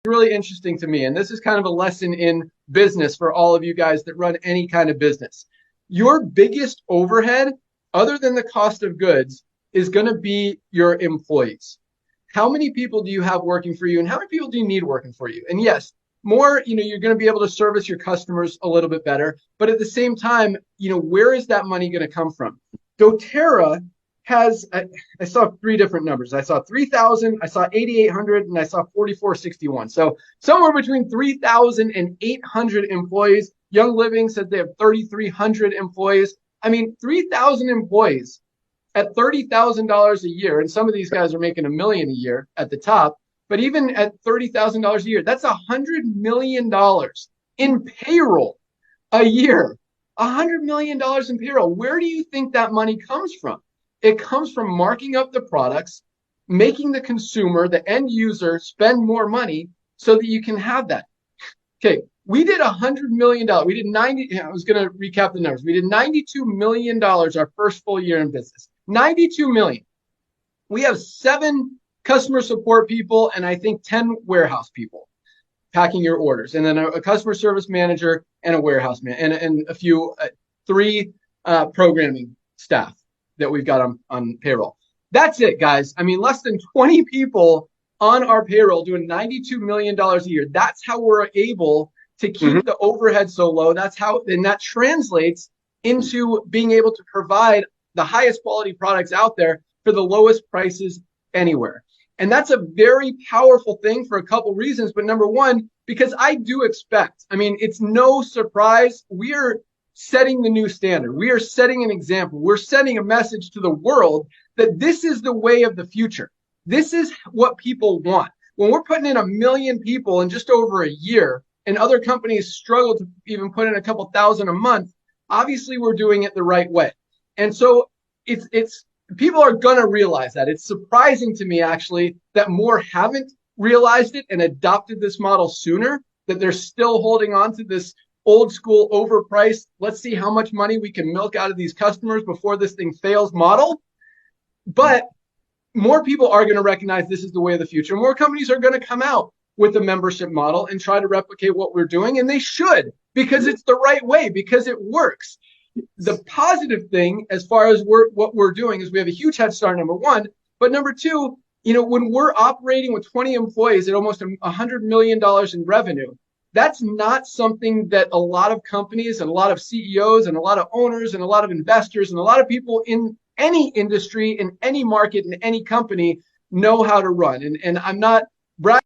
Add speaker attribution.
Speaker 1: really interesting to me, and this is kind of a lesson in business for all of you guys that run any kind of business. Your biggest overhead, other than the cost of goods, is going to be your employees. How many people do you have working for you, and how many people do you need working for you? And yes, more, you're going to be able to service your customers a little bit better, but at the same time, where is that money going to come from? doTERRA has, I saw three different numbers. I saw 3,000, I saw 8,800, and I saw 4,461. So somewhere between 3,000 and 800 employees. Young Living said they have 3,300 employees. I mean, 3,000 employees at $30,000 a year, and some of these guys are making $1 million a year at the top. But even at $30,000 a year, that's $100 million in payroll a year. $100 million in payroll. Where do you think that money comes from? It comes from marking up the products, making the consumer, the end user, spend more money so that you can have that. Okay, we did $100 million. We did 90. I was going to recap the numbers. We did $92 million our first full year in business. 92 million. We have 7 customer support people and I think 10 warehouse people packing your orders, and then a customer service manager and a warehouse man and a few 3 programming staff that we've got on payroll. That's it, guys. I mean, less than 20 people on our payroll doing $92 million a year. That's how we're able to keep the overhead so low. That's how, and that translates into being able to provide the highest quality products out there for the lowest prices anywhere. And that's a very powerful thing for a couple reasons. But number one, because I do expect, I mean, it's no surprise, we are setting the new standard. We are setting an example. We're sending a message to the world that this is the way of the future. This is what people want. When we're putting in 1 million people in just over a year, and other companies struggle to even put in a couple thousand a month, obviously we're doing it the right way. And so it's people are going to realize that. It's surprising to me, actually, that more haven't realized it and adopted this model sooner, that they're still holding on to this old school overpriced, let's see how much money we can milk out of these customers before this thing fails model. But more people are going to recognize this is the way of the future. More companies are going to come out with a membership model and try to replicate what we're doing. And they should, because it's the right way, because it works. The positive thing as far as what we're doing is we have a huge head start, number one. But number two, when we're operating with 20 employees at almost $100 million in revenue, that's not something that a lot of companies and a lot of CEOs and a lot of owners and a lot of investors and a lot of people in any industry, in any market, in any company know how to run. And I'm not bragging